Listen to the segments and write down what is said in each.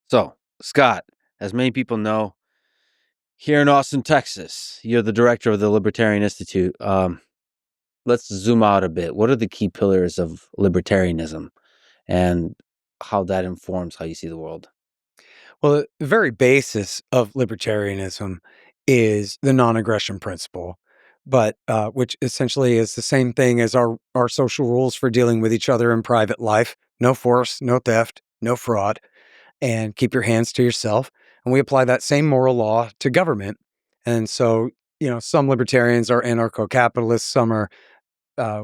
So, Scott, as many people know, here in Austin, Texas, you're the director of the Libertarian Institute. Let's zoom out a bit. What are the key pillars of libertarianism and how that informs how you see the world? Well, the very basis of libertarianism is the non-aggression principle, but which essentially is the same thing as our social rules for dealing with each other in private life: no force, no theft, no fraud, and keep your hands to yourself. And we apply that same moral law to government. And so, some libertarians are anarcho-capitalists, some are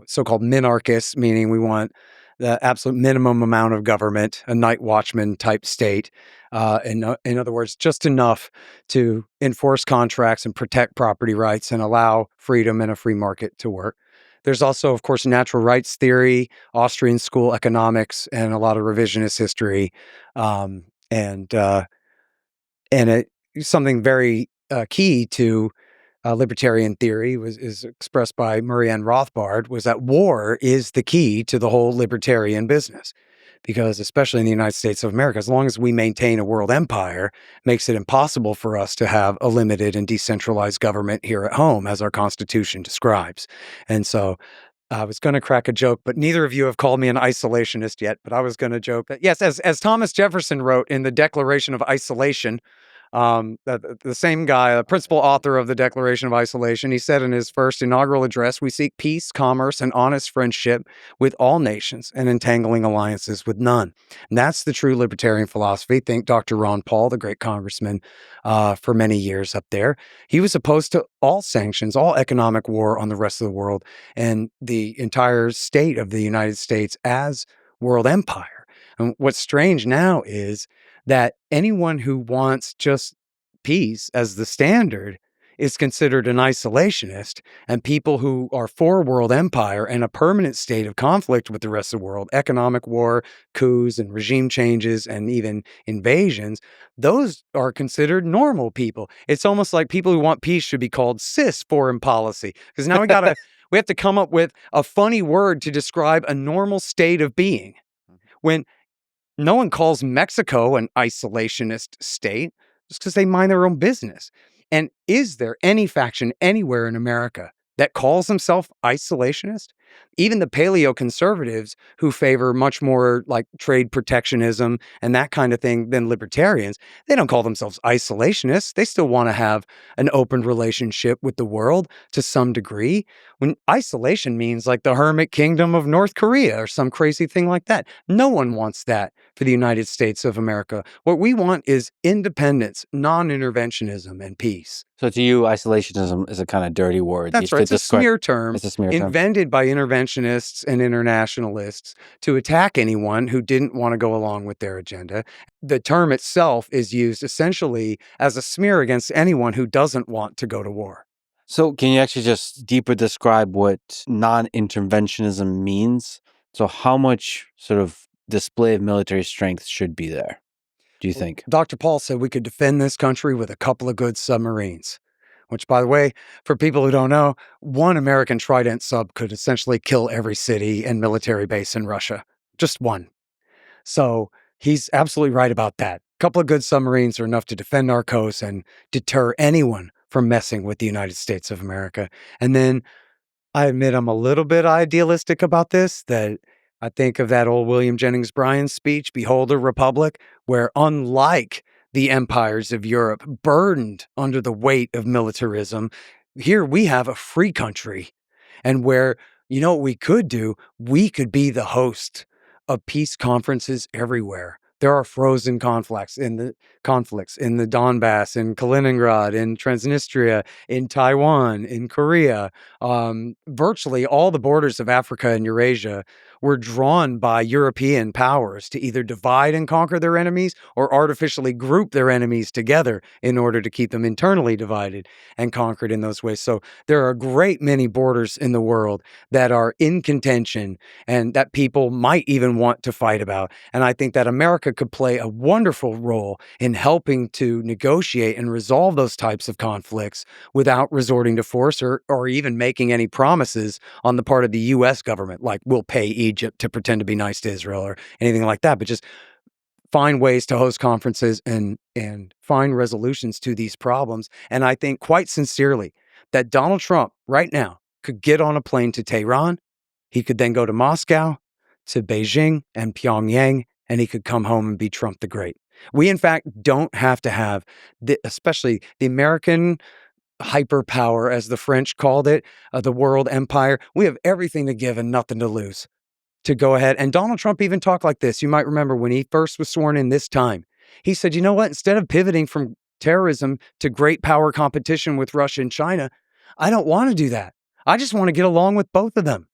so-called minarchists, meaning we want the absolute minimum amount of government, a night watchman type state. In other words, just enough to enforce contracts and protect property rights and allow freedom and a free market to work. There's also, of course, natural rights theory, Austrian school economics, and a lot of revisionist history. Um, and uh, something very key to libertarian theory is expressed by Murray Rothbard, was that war is the key to the whole libertarian business. Because especially in the United States of America, as long as we maintain a world empire, makes it impossible for us to have a limited and decentralized government here at home, as our Constitution describes. And so I was going to crack a joke, but neither of you have called me an isolationist yet. But I was going to joke that, yes, as Thomas Jefferson wrote in the Declaration of Isolation, the same guy, the principal author of the Declaration of Isolation, he said in his first inaugural address, "We seek peace, commerce, and honest friendship with all nations and entangling alliances with none." And that's the true libertarian philosophy. Think Dr. Ron Paul, the great congressman for many years up there. He was opposed to all sanctions, all economic war on the rest of the world, and the entire state of the United States as world empire. And what's strange now is that anyone who wants just peace as the standard is considered an isolationist, and people who are for world empire and a permanent state of conflict with the rest of the world, economic war, coups and regime changes, and even invasions, those are considered normal people. It's almost like people who want peace should be called cis foreign policy, because now we have to come up with a funny word to describe a normal state of being. When no one calls Mexico an isolationist state just because they mind their own business. And is there any faction anywhere in America that calls themselves isolationist? Even the paleo conservatives, who favor much more like trade protectionism and that kind of thing than libertarians, they don't call themselves isolationists. They still want to have an open relationship with the world to some degree. When isolation means like the hermit kingdom of North Korea or some crazy thing like that. No one wants that for the United States of America. What we want is independence, non-interventionism, and peace. So to you, isolationism is a kind of dirty word. That's right. It's a smear term. It's a smear term. Invented by interventionists and internationalists to attack anyone who didn't want to go along with their agenda. The term itself is used essentially as a smear against anyone who doesn't want to go to war. So can you actually just deeper describe what non-interventionism means? So how much sort of display of military strength should be there, do you think? Dr. Paul said we could defend this country with a couple of good submarines, which, by the way, for people who don't know, one American Trident sub could essentially kill every city and military base in Russia. Just one. So he's absolutely right about that. A couple of good submarines are enough to defend our coast and deter anyone from messing with the United States of America. And then I admit I'm a little bit idealistic about this, that I think of that old William Jennings Bryan speech, "Behold a Republic," where unlike the empires of Europe, burdened under the weight of militarism, here we have a free country. And where, you know what we could do? We could be the host of peace conferences everywhere. There are frozen conflicts in the Donbass, in Kaliningrad, in Transnistria, in Taiwan, in Korea. Virtually all the borders of Africa and Eurasia were drawn by European powers to either divide and conquer their enemies or artificially group their enemies together in order to keep them internally divided and conquered in those ways. So there are a great many borders in the world that are in contention and that people might even want to fight about. And I think that America could play a wonderful role in helping to negotiate and resolve those types of conflicts without resorting to force or even making any promises on the part of the U.S. government, like we'll pay Egypt to pretend to be nice to Israel or anything like that, but just find ways to host conferences and find resolutions to these problems. And I think quite sincerely that Donald Trump right now could get on a plane to Tehran. He could then go to Moscow, to Beijing and Pyongyang, and he could come home and be Trump the Great. We, in fact, don't have to have, especially the American hyperpower, as the French called it, the world empire. We have everything to give and nothing to lose to go ahead. And Donald Trump even talked like this. You might remember when he first was sworn in this time, he said, you know what, instead of pivoting from terrorism to great power competition with Russia and China, I don't want to do that. I just want to get along with both of them.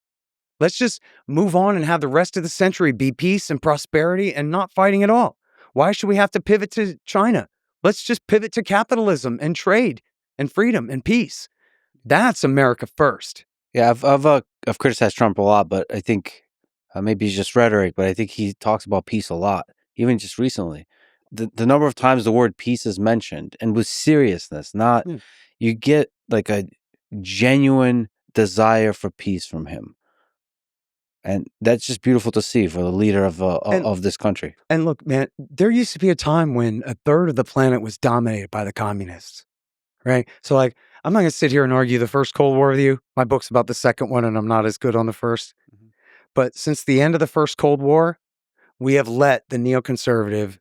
Let's just move on and have the rest of the century be peace and prosperity and not fighting at all. Why should we have to pivot to China? Let's just pivot to capitalism and trade and freedom and peace. That's America first. Yeah, I've criticized Trump a lot, but I think maybe it's just rhetoric, but I think he talks about peace a lot, even just recently. The number of times the word peace is mentioned, and with seriousness, not you get like a genuine desire for peace from him. And that's just beautiful to see for the leader of this country. And look, man, there used to be a time when a third of the planet was dominated by the communists, right? So like, I'm not going to sit here and argue the first Cold War with you. My book's about the second one, and I'm not as good on the first. Mm-hmm. But since the end of the first Cold War, we have let the neoconservative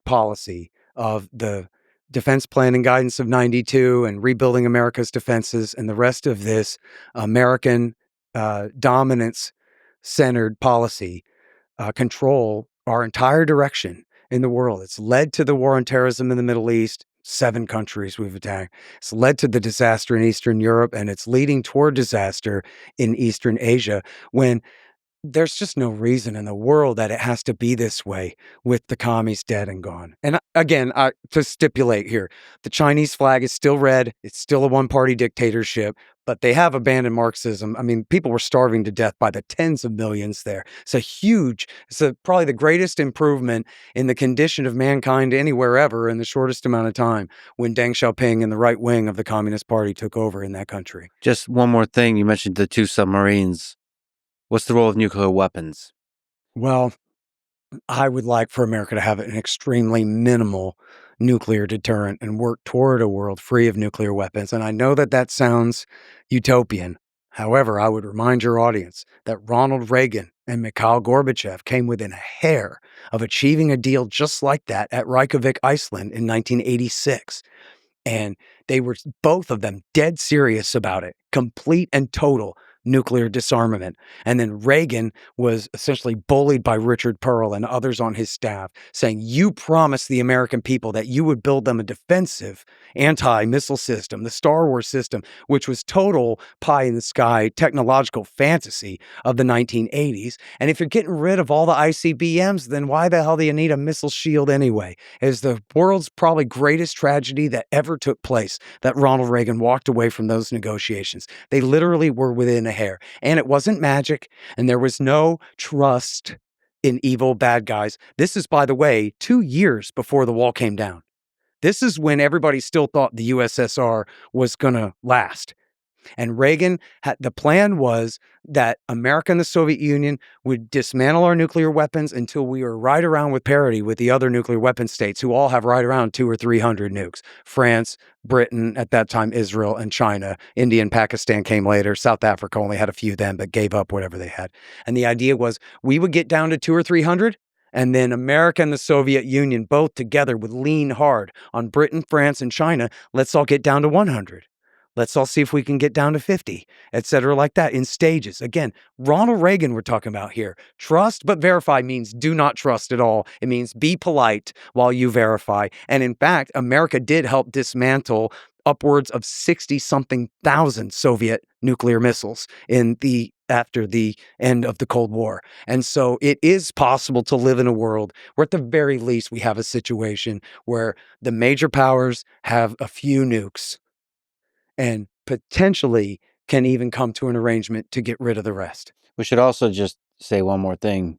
policy of the Defense Plan and Guidance of 92 and rebuilding America's defenses and the rest of this American dominance-centered policy control our entire direction in the world. It's led to the war on terrorism in the Middle East. 7 countries we've attacked. It's led to the disaster in Eastern Europe, and it's leading toward disaster in Eastern Asia when there's just no reason in the world that it has to be this way with the commies dead and gone. And again, to stipulate here, the Chinese flag is still red. It's still a one-party dictatorship, but they have abandoned Marxism. I mean, people were starving to death by the tens of millions there. It's probably the greatest improvement in the condition of mankind anywhere ever in the shortest amount of time when Deng Xiaoping and the right wing of the Communist Party took over in that country. Just one more thing. You mentioned the 2 submarines. What's the role of nuclear weapons? Well, I would like for America to have an extremely minimal nuclear deterrent and work toward a world free of nuclear weapons. And I know that that sounds utopian. However, I would remind your audience that Ronald Reagan and Mikhail Gorbachev came within a hair of achieving a deal just like that at Reykjavik, Iceland in 1986. And they were, both of them, dead serious about it. Complete and total nuclear disarmament. And then Reagan was essentially bullied by Richard Pearl and others on his staff, saying, you promised the American people that you would build them a defensive anti-missile system, the Star Wars system, which was total pie-in-the-sky technological fantasy of the 1980s. And if you're getting rid of all the ICBMs, then why the hell do you need a missile shield anyway? It's the world's probably greatest tragedy that ever took place that Ronald Reagan walked away from those negotiations. They literally were within a hair. And it wasn't magic, and there was no trust in evil bad guys. This is, by the way, 2 years before the wall came down. This is when everybody still thought the USSR was going to last. And Reagan the plan was that America and the Soviet Union would dismantle our nuclear weapons until we were right around with parity with the other nuclear weapon states who all have right around 200 or 300 nukes. France, Britain, at that time, Israel, and China. India and Pakistan came later. South Africa only had a few then, but gave up whatever they had. And the idea was we would get down to 200 or 300, and then America and the Soviet Union both together would lean hard on Britain, France, and China. Let's all get down to 100. Let's all see if we can get down to 50, et cetera, like that in stages. Again, Ronald Reagan we're talking about here. Trust but verify means do not trust at all. It means be polite while you verify. And in fact, America did help dismantle upwards of 60-something thousand Soviet nuclear missiles after the end of the Cold War. And so it is possible to live in a world where at the very least we have a situation where the major powers have a few nukes and potentially can even come to an arrangement to get rid of the rest. We should also just say one more thing,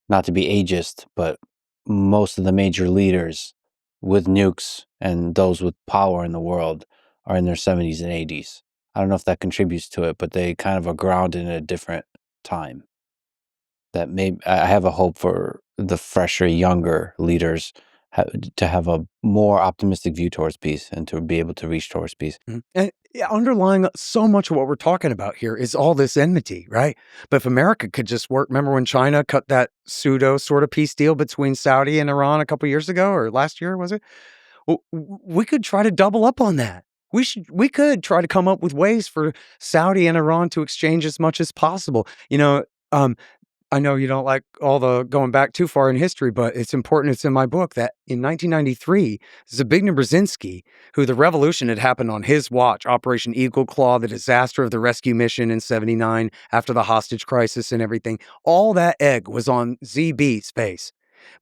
not to be ageist, but most of the major leaders with nukes and those with power in the world are in their 70s and 80s. I don't know if that contributes to it, but they kind of are grounded in a different time. That maybe I have a hope for the fresher, younger leaders to have a more optimistic view towards peace and to be able to reach towards peace. And underlying so much of what we're talking about here is all this enmity, right? But if America could just work, remember when China cut that pseudo sort of peace deal between Saudi and Iran a couple years ago, or last year, was it? Well, we could try to double up on that. We could try to come up with ways for Saudi and Iran to exchange as much as possible. I know you don't like all the going back too far in history, but it's important. It's in my book that in 1993, Zbigniew Brzezinski, who the revolution had happened on his watch, Operation Eagle Claw, the disaster of the rescue mission in 79 after the hostage crisis and everything, all that egg was on ZB's face.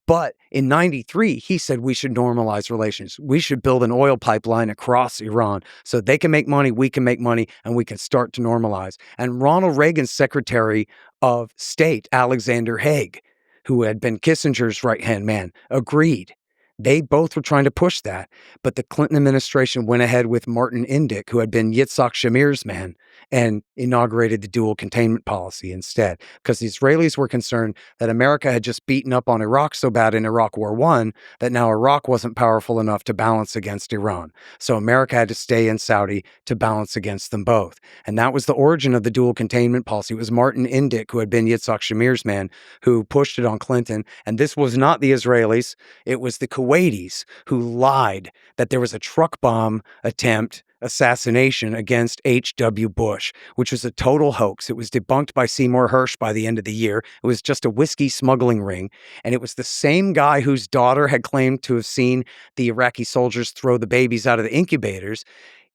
But in 93, he said we should normalize relations. We should build an oil pipeline across Iran so they can make money, we can make money, and we can start to normalize. And Ronald Reagan's Secretary of State, Alexander Haig, who had been Kissinger's right-hand man, agreed. They both were trying to push that, but the Clinton administration went ahead with Martin Indyk, who had been Yitzhak Shamir's man, and inaugurated the dual containment policy instead, because the Israelis were concerned that America had just beaten up on Iraq so bad in Iraq War I that now Iraq wasn't powerful enough to balance against Iran. So America had to stay in Saudi to balance against them both. And that was the origin of the dual containment policy. It was Martin Indyk, who had been Yitzhak Shamir's man, who pushed it on Clinton. And this was not the Israelis. It was the Kuwaitis who lied that there was a truck bomb attempt assassination against H.W. Bush, which was a total hoax. It was debunked by Seymour Hersh by the end of the year. It was just a whiskey smuggling ring. And it was the same guy whose daughter had claimed to have seen the Iraqi soldiers throw the babies out of the incubators.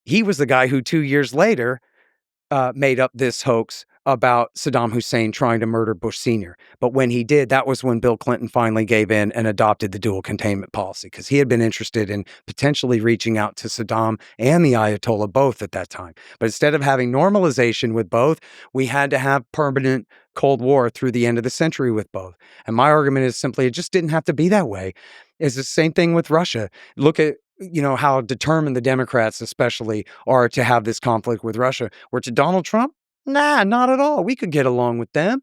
He was the guy who 2 years later made up this hoax about Saddam Hussein trying to murder Bush Sr. But when he did, that was when Bill Clinton finally gave in and adopted the dual containment policy, because he had been interested in potentially reaching out to Saddam and the Ayatollah both at that time. But instead of having normalization with both, we had to have permanent Cold War through the end of the century with both. And my argument is simply it just didn't have to be that way. It's the same thing with Russia. Look at how determined the Democrats especially are to have this conflict with Russia. Where to Donald Trump, nah, not at all. We could get along with them.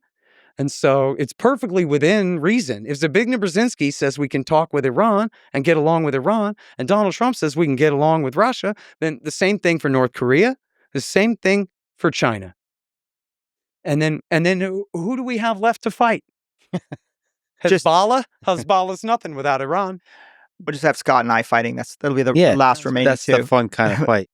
And so it's perfectly within reason. If Zbigniew Brzezinski says we can talk with Iran and get along with Iran, and Donald Trump says we can get along with Russia, then the same thing for North Korea, the same thing for China. And then who do we have left to fight? Hezbollah? Hezbollah's nothing without Iran. We'll just have Scott and I fighting. That'll be the last remaining That's two. the fun kind of fight.